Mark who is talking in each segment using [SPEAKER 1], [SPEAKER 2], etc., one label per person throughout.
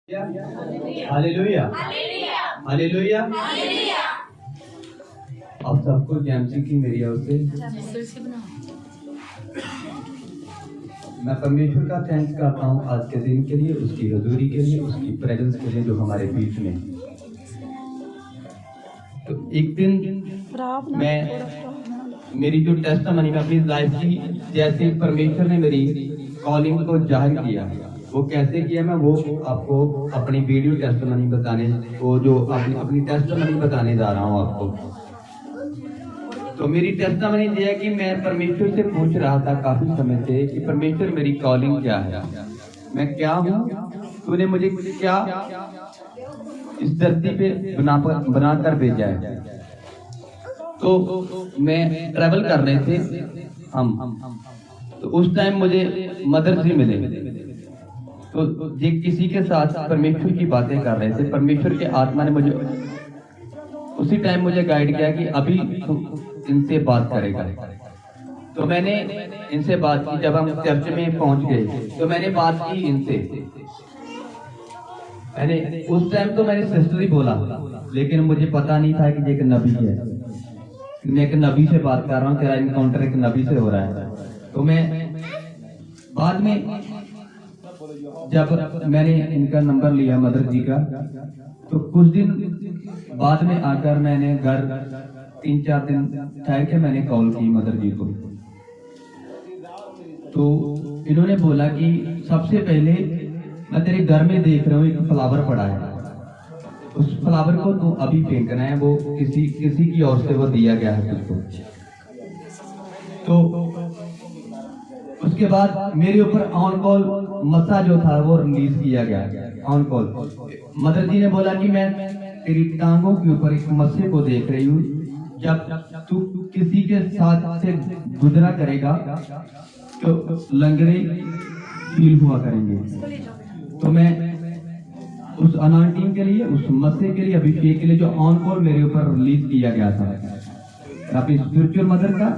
[SPEAKER 1] Hallelujah hallelujah. आप सबको जैमसी की मेरी ओर से मैं परमेश्वर का थैंक्स करता हूँ आज के दिन के लिए, उसकी हजूरी के लिए, उसकी प्रेजेंस के लिए जो हमारे बीच में। तो एक दिन मैं मेरी जो टेस्टमनी में अपनी लाइफ की, जैसे परमेश्वर ने मेरी कॉलिंग को जाहिर किया, वो कैसे किया मैं वो आपको अपनी वीडियो टेस्टमनी बताने, वो जो अपनी टेस्टमनी बताने जा रहा हूँ आपको। तो मेरी टेस्टमनी ये है कि मैं परमेश्वर से पूछ रहा था काफी समय से कि परमेश्वर मेरी कॉलिंग क्या है, मैं क्या हूँ, तूने मुझे क्या इस धरती पे बनाकर भेजा है। तो मैं ट्रैवल कर रहे थे हम, तो उस टाइम मुझे मदर जी मिले। तो ये किसी के साथ परमेश्वर की बातें कर रहे थे, परमेश्वर के आत्मा ने मुझे उसी टाइम मुझे गाइड किया कि अभी इनसे बात करेगा। तो मैंने इनसे बात की। जब हम चर्च में पहुंच गए तो मैंने बात की इनसे। मैंने उस टाइम तो मैंने सिस्टर ही बोला, लेकिन मुझे पता नहीं था कि ये एक नबी है। मैं एक नबी से बात कर रहा हूँ, तेरा इनकाउंटर एक नबी से हो रहा है। तो मैं बाद में जब मैंने इनका नंबर लिया मदर जी का, तो कुछ दिन बाद में आकर मैंने घर 3-4 दिन ठहर के मैंने कॉल की मदर जी को। तो इन्होंने बोला कि सबसे पहले मैं तेरे घर में देख रहा हूँ एक फ्लावर पड़ा है, उस फ्लावर को तू अभी फेंकना है, वो किसी की ओर से वो दिया गया है तुझको। तो उसके बाद मेरे ऊपर ऑन कॉल मसा जो था वो रिलीज किया गया ऑन कॉल। मदर जी ने बोला कि मैं तेरी टांगों के ऊपर एक मस्से को देख रही हूँ, जब तू किसी के साथ से गुजरा करेगा तो लंगड़े फील हुआ करेंगे। तो मैं उस अनाउंटिंग के लिए, उस मस्से के लिए, अभिषेक के लिए जो ऑन कॉल मेरे ऊपर रिलीज किया गया था, अपनी स्पिरिचुअल मदर का,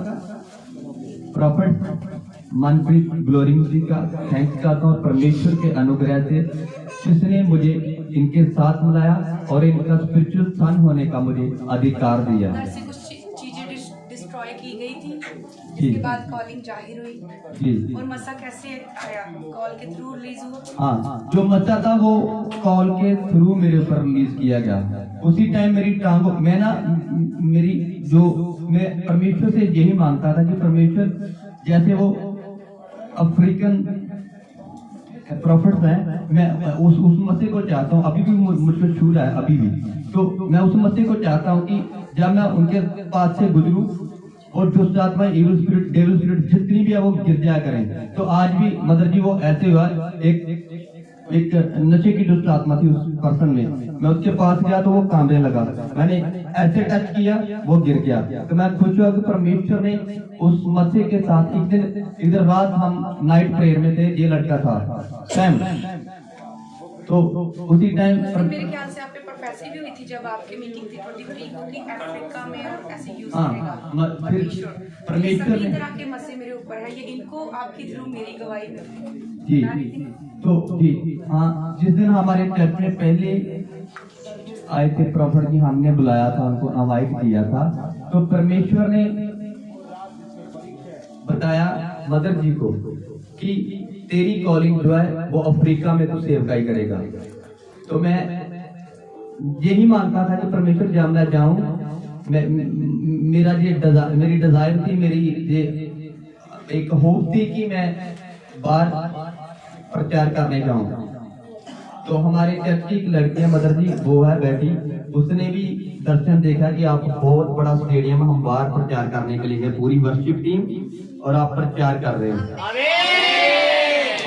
[SPEAKER 1] प्रॉफिट मनप्रीत ग्लोरिंग जी का थैंक्स करता हूँ। परमेश्वर के अनुग्रह से जिसने मुझे इनके साथ मिलाया और इनका स्पिरिचुअल सन होने का मुझे अधिकार दिया।
[SPEAKER 2] से कुछ चीजें डिस्ट्रॉय की गई थी, जिसके बाद कॉलिंग जाहिर हुई। और मसा कैसे आया? कॉल के थ्रू रिलीज हुआ।
[SPEAKER 1] हाँ, जो मसा था वो कॉल के थ्रू मेरे ऊपर रिलीज किया गया। उसी टाइम मेरी टांगों, मैं ना मैं परमेश्वर से यही मांगता था कि परमेश्वर जैसे वो अफ्रीकन प्रॉफिट्स हैं, मैं उस मस्से को चाहता हूँ, अभी भी मुझको छू रहा है अभी भी। तो मैं उस मस्से को चाहता हूँ कि जब मैं उनके पास से गुजरूं और दुष्ट आत्मा, इविल स्पिरिट, डेविल स्पिरिट जितनी भी है वो गिर जाया करें। तो आज भी मदर जी वो ऐसे हुआ, एक नशे की दुष्ट आत्मा थी उस पर्सन में। मैं उसके पास गया तो वो कांपने लगा, मैंने ऐसे टच किया वो गिर गया। तो मैं खुश हुआ कि परमेश्वर ने उस मस्से के साथ एक दिन रात हम नाइट प्रेयर में थे, ये लड़का था सैम। तो उसी टाइम
[SPEAKER 2] मेरे ख्याल से आप पे प्रोफेसी भी हुई थी जब आपकी मीटिंग थी 23 को कि अफ्रीका में ऐसे यूज करेगा परमेश्वर ने। तरह के मस्से मेरे ऊपर है, ये इनको आपके थ्रू मेरी गवाही में
[SPEAKER 1] जी। तो जी हाँ, जिस दिन हमारे चर्च में पहले आए थे प्रॉफिट जी, हमने बुलाया था, उनको इनवाइट किया था, तो परमेश्वर ने बताया मदर जी को कि तेरी कॉलिंग जो है वो अफ्रीका में तो सेवकाई करेगा। तो मैं यही मानता था कि परमेश्वर जब मैं जाऊं, मेरी डिजायर थी, मेरी ये एक होप थी कि मैं बाहर प्रचार करने जाऊं। तो हमारे चर्च की एक लड़की है मदर जी, वो है बैठी, उसने भी दर्शन देखा कि आप बहुत बड़ा स्टेडियम, हम बाहर प्रचार करने के लिए, पूरी वर्शिप टीम, और आप प्रचार कर रहे हैं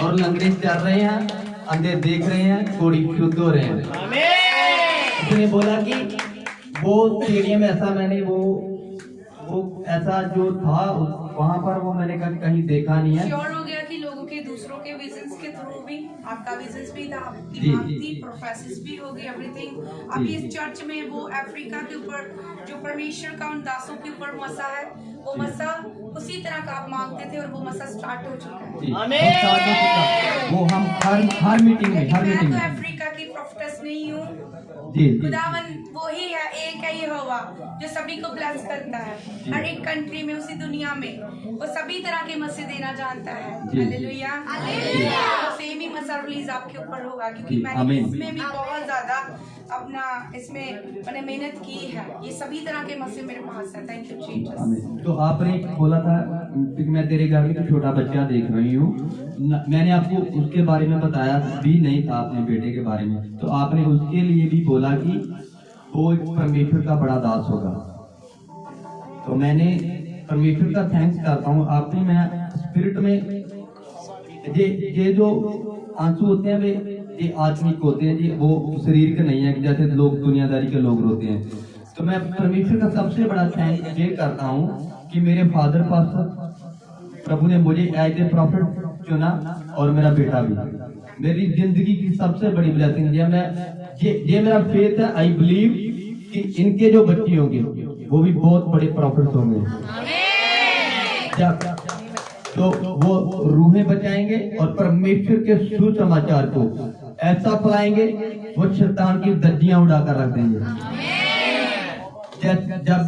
[SPEAKER 1] और लंगड़े चल रहे हैं, अंधे देख रहे हैं, कोड़ी शुद्ध हो रहे हैं। उसने बोला कि वो स्टेडियम ऐसा, मैंने वो ऐसा जो था वहां पर, वो मैंने कहीं देखा नहीं है।
[SPEAKER 2] श्योर हो गया कि लोगों के दूसरों के विजन्स के थ्रू भी आपका विजन्स भी था, आपकी बात थी, प्रोफेसिस भी हो गई, एवरीथिंग। अभी इस चर्च में वो अफ्रीका के ऊपर जो परमेश्वर का उन दासों के ऊपर मसा है, वो मसा उसी तरह का आप मांगते थे और वो मसा स्टार्ट हो चुका है।
[SPEAKER 1] वो हम हर मीटिंग में
[SPEAKER 2] तो अफ्रीका की प्रोफेटस नहीं हूँ।
[SPEAKER 1] जी जी
[SPEAKER 2] खुदावन वो ही है, एक है यहोवा जो सभी को ब्लेस करता है। हर एक कंट्री में, उसी दुनिया में वो सभी तरह के मसीह देना जानता है।
[SPEAKER 1] जी।
[SPEAKER 2] Hallelujah hallelujah. सेम ही मसा रिलीज आपके ऊपर होगा, क्योंकि
[SPEAKER 1] जी,
[SPEAKER 2] मैंने
[SPEAKER 1] आमीन।
[SPEAKER 2] इसमें भी बहुत ज्यादा अपना इसमें मैंने मेहनत की है। ये सभी तरह के मसीह मेरे पास है। Thank you Jesus.
[SPEAKER 1] आमीन। तो आपने बोला था कि मैं तेरे घर में एक छोटा बच्चा देख रही हूँ, मैंने आपको उसके बारे में बताया भी नहीं था, अपने बेटे के बारे में, तो आपने उसके लिए भी बोला कि वो एक परमेश्वर का बड़ा दास होगा। तो मैंने परमेश्वर का थैंक्स करता हूँ। आपने मैं स्पिरिट में ये जो आंसू होते हैं वे ये आत्मिक होते हैं जी, वो शरीर के नहीं है कि जैसे लोग दुनियादारी के लोग रोते हैं। तो मैं परमेश्वर का सबसे बड़ा थैंक ये करता हूँ कि मेरे फादर पास प्रभु ने मुझे एज ए प्रॉफिट चुना और मेरा बेटा भी। मेरी जिंदगी की सबसे बड़ी ब्लेसिंग ये मेरा फेथ है। आई बिलीव कि इनके जो बच्चे होंगे वो भी बहुत बड़े प्रॉफिट होंगे। तो वो रूहें बचाएंगे और परमेश्वर के सुसमाचार को ऐसा फैलाएंगे, वो शैतान की धज्जियां उड़ाकर रख देंगे। जब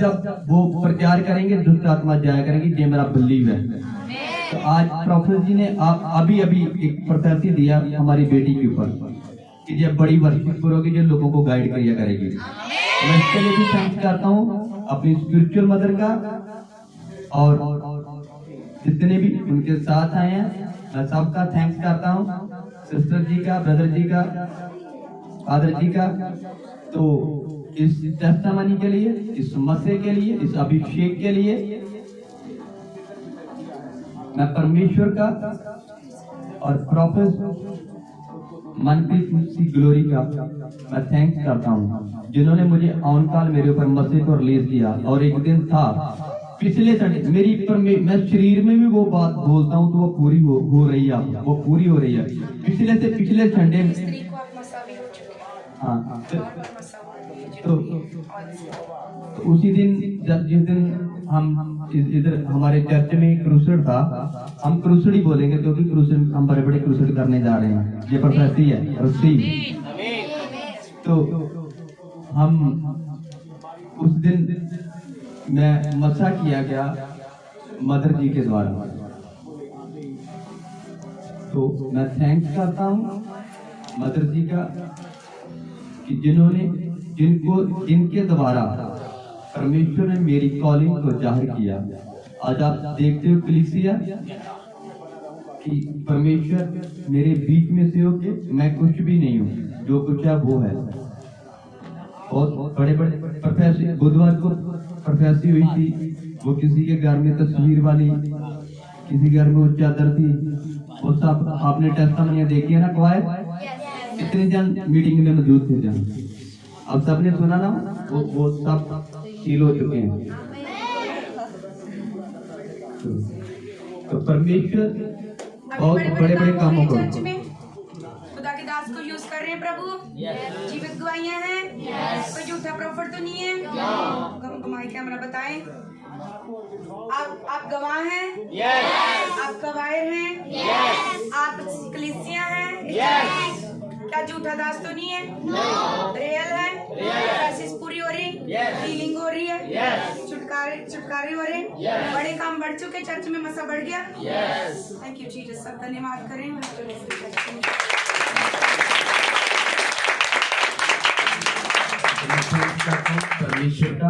[SPEAKER 1] जब वो प्रचार करेंगे दुष्ट आत्मा जाया करेंगी। ये मेरा बिलीव है। तो आज प्रोफेसर जी ने अभी एक प्रोफेसी दिया हमारी बेटी के ऊपर कि जब बड़ी वर्शिप करोगी जो लोगों को गाइड किया करेगी। मैं इसके लिए भी थैंक्स करता हूँ अपनी स्पिरिचुअल मदर का, और जितने भी उनके साथ आए हैं मैं सबका थैंक्स करता हूँ। सिस्टर जी का, ब्रदर जी का, फादर जी का। तो इस टेस्टामनी के लिए, इस मसीह के लिए, इस अभिषेक के लिए मैं परमेश्वर का और प्रोफेसर मनप्रीत सिंह ग्लोरी का मैं थैंक्स करता हूँ, जिन्होंने मुझे ऑन कॉल मेरे ऊपर मसीह को रिलीज किया। और एक दिन था पिछले संडे मैं शरीर में भी वो बात बोलता हूँ तो वो पूरी हो रही है, वो पूरी हो रही है। पिछले संडे में हाँ तो उसी दिन जिस दिन हम इधर हमारे चर्च में क्रूसेड था, हम क्रूसेड ही बोलेंगे क्योंकि क्रूसेड हम बड़े बड़े क्रूसेड करने जा रहे हैं। ये प्रोफेसी है रस्सी। तो हम उस दिन मैं मसा किया गया मदर जी के द्वारा। तो मैं थैंक्स करता हूँ मदर जी का कि जिनके द्वारा परमेश्वर ने मेरी कॉलिंग को जाहिर किया। आज आप देखते हो कलीसिया कि परमेश्वर मेरे बीच में से होके मैं कुछ भी नहीं हूँ, जो कुछ है वो है। बहुत बड़े बड़े प्रोफेसी, बुधवार को प्रोफेसी हुई थी, वो किसी के घर में तस्वीर वाली, किसी घर में वो चादर थी, वो सब आपने टेस्टामनी देखी है ना। क्वायर इतने जन मीटिंग में मौजूद थे जन, अब सबने सुना ना, वो सब सील हो चुके हैं। तो परमेश्वर बहुत बड़े बड़े कामों को
[SPEAKER 2] खुदा के दास को यूज कर रहे हैं प्रभु। जीवित गवाहियां हैं, कोई झूठा प्रॉफिट तो नहीं है। हमारी कैमरा बताएं, आप गवाह हैं, आप गवाहिर हैं, आप कलीसिया हैं। क्या झूठा दास तो नहीं है? रियल है। प्रोसेस पूरी हो रही, हीलिंग हो रही है, छुटकारे हो रहे, बड़े काम बढ़ चुके, चर्च में मसा बढ़ गया। Thank you Jesus. सब धन्यवाद करें
[SPEAKER 1] परमेश्वर का।